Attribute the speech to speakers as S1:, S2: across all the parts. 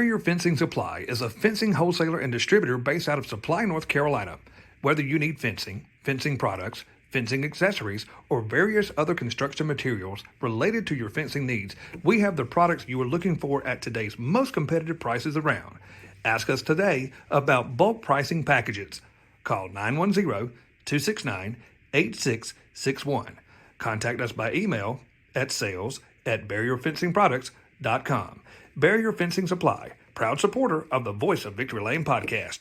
S1: Barrier Fencing Supply is a fencing wholesaler and distributor based out of Supply, North Carolina. Whether you need fencing, fencing products, fencing accessories, or various other construction materials related to your fencing needs, we have the products you are looking for at today's most competitive prices around. Ask us today about bulk pricing packages. Call 910-269-8661. Contact us by email at sales@barrierfencingproducts.com. Barrier Fencing Supply, proud supporter of the Voice of Victory Lane podcast.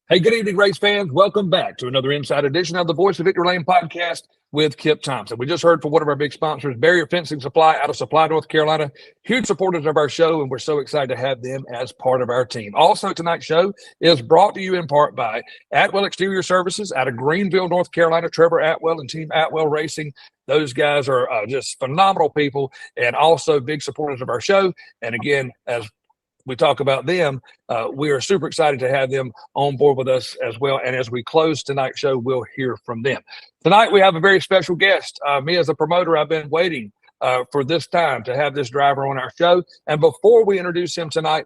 S2: Hey, good evening, race fans. Welcome back to another inside edition of the Voice of Victory Lane podcast with Kip Thompson. We just heard from one of our big sponsors, Barrier Fencing Supply out of Supply, North Carolina. Huge supporters of our show, and we're so excited to have them as part of our team. Also, tonight's show is brought to you in part by Atwell Exterior Services out of Greenville, North Carolina. Trevor Atwell and Team Atwell Racing. Those guys are just phenomenal people and also big supporters of our show. And again, as we talk about them, we are super excited to have them on board with us as well. And as we close tonight's show, we'll hear from them. Tonight, we have a very special guest. Me as a promoter, I've been waiting for this time to have this driver on our show. And before we introduce him tonight,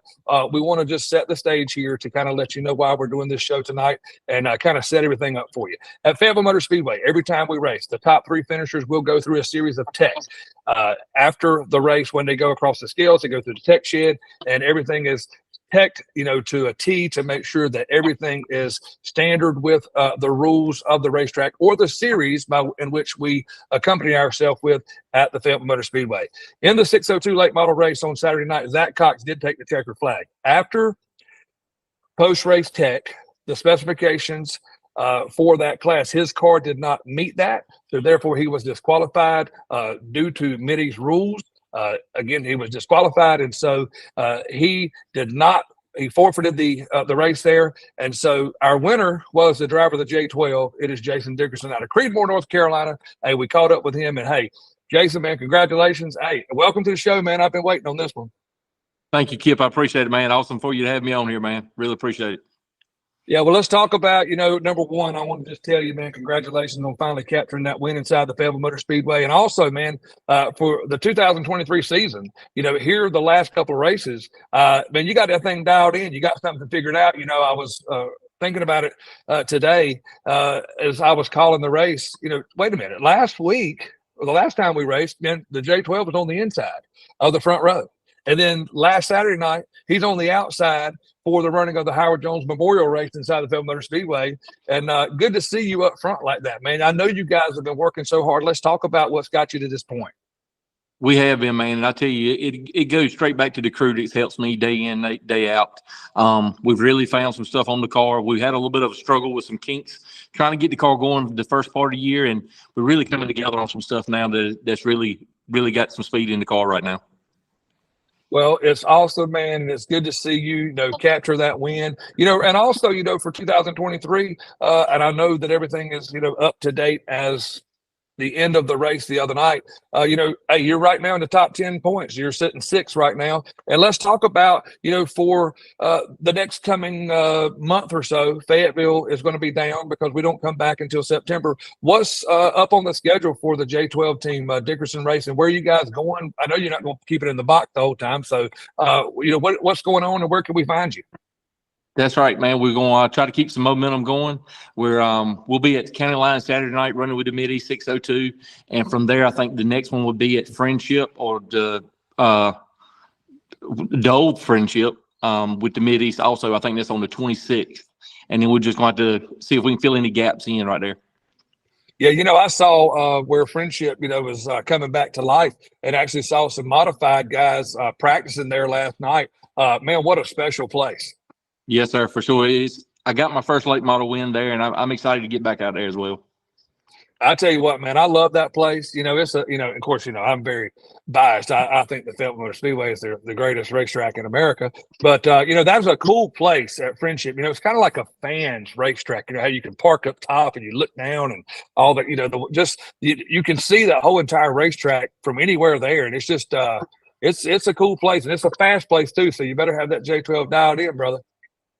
S2: we want to just set the stage here to kind of let you know why we're doing this show tonight and kind of set everything up for you. At Fayetteville Motor Speedway, every time we race, the top three finishers will go through a series of techs. After the race, when they go across the scales, they go through the tech shed, and everything is checked, to a T to make sure that everything is standard with the rules of the racetrack or the series in which we accompany ourselves with at the Fayetteville Motor Speedway. In the 602 late model race on Saturday night, Zach Cox did take the checker flag. After post-race tech, the specifications for that class, his car did not meet that, so therefore he was disqualified due to Mitty's rules. Again, he was disqualified, and so he forfeited the race there. And so our winner was the driver of the J12. It is Jason Dickerson out of Creedmoor, North Carolina. Hey, we caught up with him, and hey, Jason, man, congratulations. Hey, welcome to the show, man. I've been waiting on this one.
S3: Thank you, Kip. I appreciate it, man. Awesome for you to have me on here, man. Really appreciate it.
S2: Yeah, well, let's talk about, number one, I want to just tell you, man, congratulations on finally capturing that win inside the Fayetteville Motor Speedway. And also, man, for the 2023 season, here the last couple of races, man, you got that thing dialed in. You got something figured out. I was thinking about it today as I was calling the race. Wait a minute. Last week, or the last time we raced, man, the J12 was on the inside of the front row. And then last Saturday night, he's on the outside for the running of the Howard Jones Memorial Race inside the Fayetteville Motor Speedway. And good to see you up front like that, man. I know you guys have been working so hard. Let's talk about what's got you to this point.
S3: We have been, man. And I tell you, it goes straight back to the crew that helps me day in, day out. We've really found some stuff on the car. We had a little bit of a struggle with some kinks trying to get the car going the first part of the year. And we're really coming together on some stuff now that's really, really got some speed in the car right now.
S2: Well, it's awesome, man, and it's good to see you, capture that win. And also, for 2023, and I know that everything is, up to date as the end of the race the other night. Hey, you're right now in the top 10 points. You're sitting 6th right now. And let's talk about, for the next coming month or so, Fayetteville is going to be down because we don't come back until September. What's up on the schedule for the J12 team, Dickerson Racing? Where are you guys going? I know you're not going to keep it in the box the whole time. So, what's going on and where can we find you?
S3: That's right, man. We're going to try to keep some momentum going. We'll be at the county line Saturday night running with the Midi 602. And from there, I think the next one will be at Friendship or the old Friendship with the Middies. Also, I think that's on the 26th. And then we're just going to see if we can fill any gaps in right there.
S2: Yeah, I saw where Friendship, was coming back to life and actually saw some modified guys practicing there last night. Man, what a special place.
S3: Yes, sir, for sure. I got my first late model win there, and I'm excited to get back out there as well.
S2: I tell you what, man, I love that place. It's of course, I'm very biased. I think the Fayetteville Motor Speedway is the greatest racetrack in America. But, that's a cool place at Friendship. It's kind of like a fan's racetrack, how you can park up top and you look down and all that, you can see the whole entire racetrack from anywhere there. And it's just, it's a cool place, and it's a fast place too. So you better have that J12 dialed in, brother.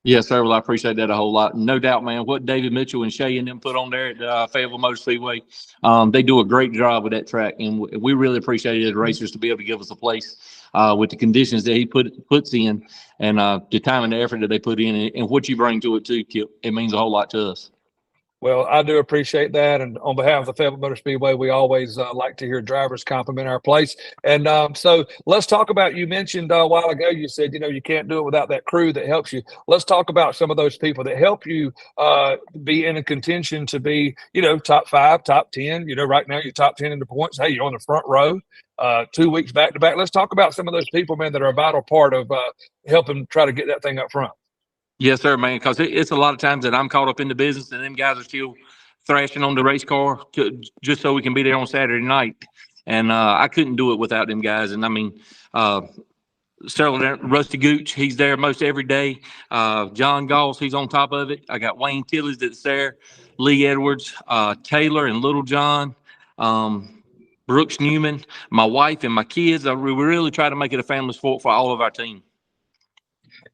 S3: Yes, sir. Well, I appreciate that a whole lot. No doubt, man. What David Mitchell and Shay and them put on there at Fayetteville Motor Speedway, they do a great job with that track, and we really appreciate it as racers to be able to give us a place with the conditions that he puts in, and the time and the effort that they put in, and what you bring to it too, Kip. It means a whole lot to us.
S2: Well, I do appreciate that. And on behalf of the Fayetteville Motor Speedway, we always like to hear drivers compliment our place. And so let's talk about, you mentioned a while ago, you said, you can't do it without that crew that helps you. Let's talk about some of those people that help you be in a contention to be, top 5, top 10. Right now you're top 10 in the points. Hey, you're on the front row 2 weeks back to back. Let's talk about some of those people, man, that are a vital part of helping try to get that thing up front.
S3: Yes, sir, man. Because it's a lot of times that I'm caught up in the business, and them guys are still thrashing on the race car just so we can be there on Saturday night. And I couldn't do it without them guys. And I mean, Rusty Gooch, he's there most every day. John Goss, he's on top of it. I got Wayne Tillys that's there, Lee Edwards, Taylor and Little John, Brooks Newman, my wife and my kids. We really try to make it a family sport for all of our team.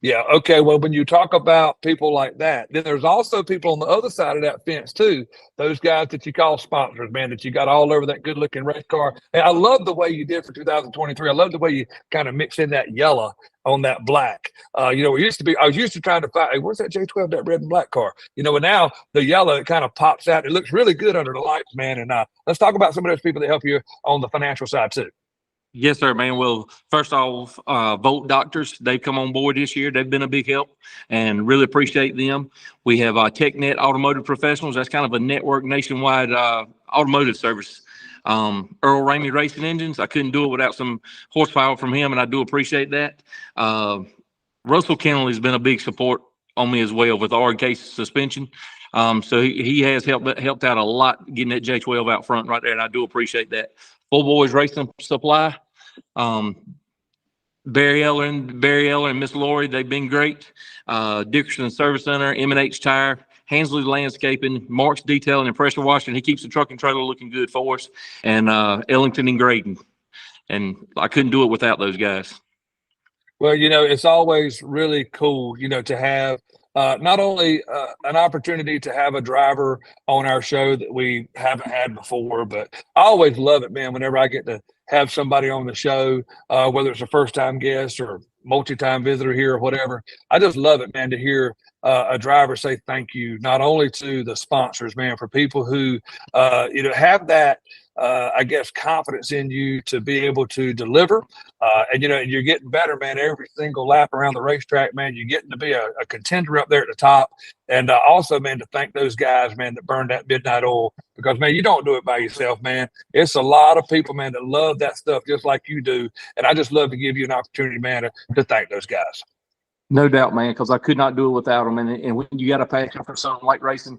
S2: Yeah. Okay. Well, when you talk about people like that, then there's also people on the other side of that fence too. Those guys that you call sponsors, man, that you got all over that good looking race car. And I love the way you did for 2023. I love the way you kind of mix in that yellow on that black. I was used to trying to find, hey, where's that J12, that red and black car? And now the yellow, it kind of pops out. It looks really good under the lights, man. And let's talk about some of those people that help you on the financial side too.
S3: Yes, sir, man. Well, first off, Volt Doctors, they've come on board this year. They've been a big help and really appreciate them. We have TechNet Automotive Professionals. That's kind of a network nationwide automotive service. Earl Ramey Racing Engines. I couldn't do it without some horsepower from him, and I do appreciate that. Russell Kennel has been a big support on me as well with R&K suspension. So he has helped out a lot getting that J12 out front right there, and I do appreciate that. Full Boys Racing Supply, Barry Eller and Miss Lori, they've been great. Dickerson Service Center, M&H Tire, Hansley Landscaping, Mark's Detailing and Pressure Washing. He keeps the truck and trailer looking good for us. And Ellington and Graydon. And I couldn't do it without those guys.
S2: Well, it's always really cool, to have not only an opportunity to have a driver on our show that we haven't had before, but I always love it, man, whenever I get to have somebody on the show, whether it's a first-time guest or multi-time visitor here or whatever. I just love it, man, to hear a driver say thank you, not only to the sponsors, man, for people who, have that, I guess, confidence in you to be able to deliver. And you're getting better, man, every single lap around the racetrack, man. You're getting to be a contender up there at the top. And also, man, to thank those guys, man, that burned that midnight oil, because, man, you don't do it by yourself, man. It's a lot of people, man, that love that stuff just like you do. And I just love to give you an opportunity, man, to thank those guys.
S3: No doubt, man, because I could not do it without them. And when you got a passion for something like racing,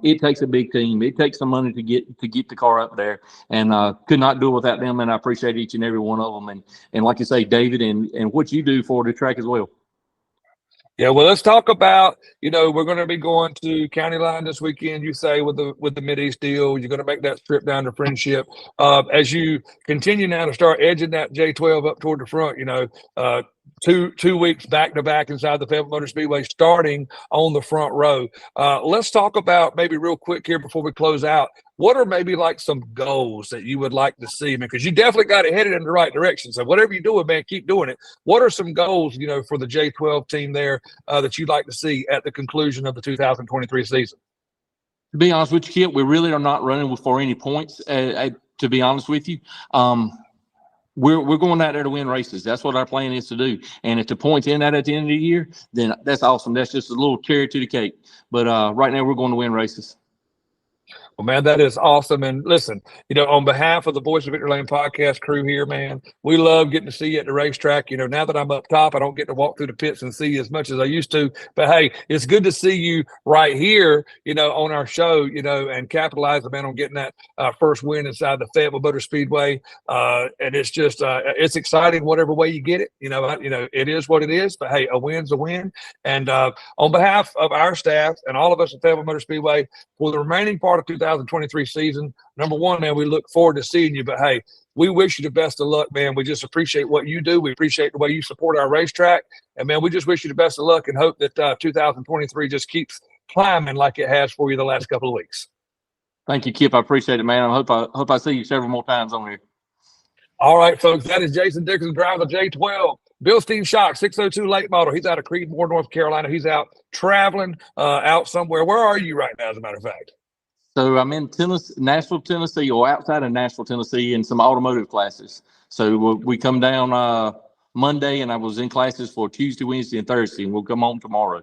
S3: it takes a big team. It takes some money to get the car up there, and could not do it without them. And I appreciate each and every one of them. And like you say, David, and what you do for the track as well.
S2: Yeah, well, let's talk about, we're going to be going to County Line this weekend, you say, with the Mideast deal. You're going to make that trip down to Friendship. As you continue now to start edging that J12 up toward the front, two weeks back to back inside the Fayetteville Motor Speedway, starting on the front row. Let's talk about, maybe real quick here before we close out, what are maybe like some goals that you would like to see, man? Because you definitely got it headed in the right direction. So whatever you're doing, man, keep doing it. What are some goals, for the J12 team there that you'd like to see at the conclusion of the 2023 season?
S3: To be honest with you, Kip, we really are not running for any points. To be honest with you, we're going out there to win races. That's what our plan is to do. And if the points end that at the end of the year, then that's awesome. That's just a little cherry to the cake. But right now, we're going to win races.
S2: Well, man, that is awesome. And listen, on behalf of the Voice of Victory Lane podcast crew here, man, we love getting to see you at the racetrack. Now that I'm up top, I don't get to walk through the pits and see you as much as I used to. But, hey, it's good to see you right here, on our show, and capitalizing, man, on getting that first win inside the Fayetteville Motor Speedway. And it's just it's exciting whatever way you get it. It is what it is. But, hey, a win's a win. And on behalf of our staff and all of us at Fayetteville Motor Speedway, for the remaining part of 2023, 2023 season. Number one, man, we look forward to seeing you. But, hey, we wish you the best of luck, man. We just appreciate what you do. We appreciate the way you support our racetrack. And, man, we just wish you the best of luck and hope that 2023 just keeps climbing like it has for you the last couple of weeks.
S3: Thank you, Kip. I appreciate it, man. I hope I see you several more times on here.
S2: All right, folks, that is Jason Dickerson, driver the J12. Bilstein Shock, 602 late model. He's out of Creedmoor, North Carolina. He's out traveling out somewhere. Where are you right now, as a matter of fact?
S3: So I'm in Nashville, Tennessee, or outside of Nashville, Tennessee, in some automotive classes. So we come down Monday, and I was in classes for Tuesday, Wednesday, and Thursday, and we'll come home tomorrow.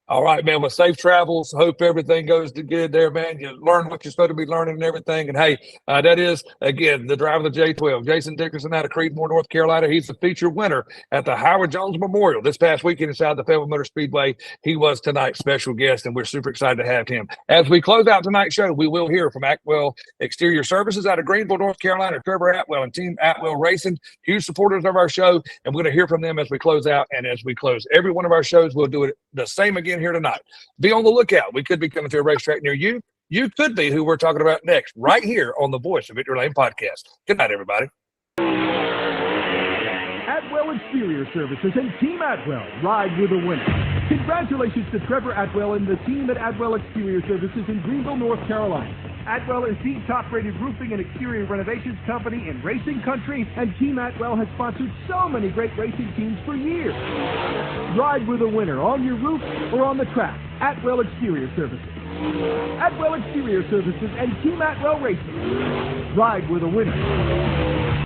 S2: All right, man. Well, safe travels. Hope everything goes good there, man. You learn what you're supposed to be learning and everything. And, hey, that is, again, the driver of the J12, Jason Dickerson out of Creedmoor, North Carolina. He's the featured winner at the Howard Jones Memorial this past weekend inside the Fayetteville Motor Speedway. He was tonight's special guest, and we're super excited to have him. As we close out tonight's show, we will hear from Atwell Exterior Services out of Greenville, North Carolina, Trevor Atwell and Team Atwell Racing, huge supporters of our show, and we're going to hear from them as we close out. And as we close every one of our shows, we'll do it the same again here tonight. Be on the lookout. We could be coming to a racetrack near you. You could be who we're talking about next, right here on the Voice of Victory Lane podcast. Good night, everybody.
S4: Atwell Exterior Services and Team Atwell ride with a winner. Congratulations to Trevor Atwell and the team at Atwell Exterior Services in Greenville, North Carolina. Atwell is the top-rated roofing and exterior renovations company in racing country, and Team Atwell has sponsored so many great racing teams for years. Ride with a winner on your roof or on the track. Atwell Exterior Services. Atwell Exterior Services and Team Atwell Racing. Ride with a winner.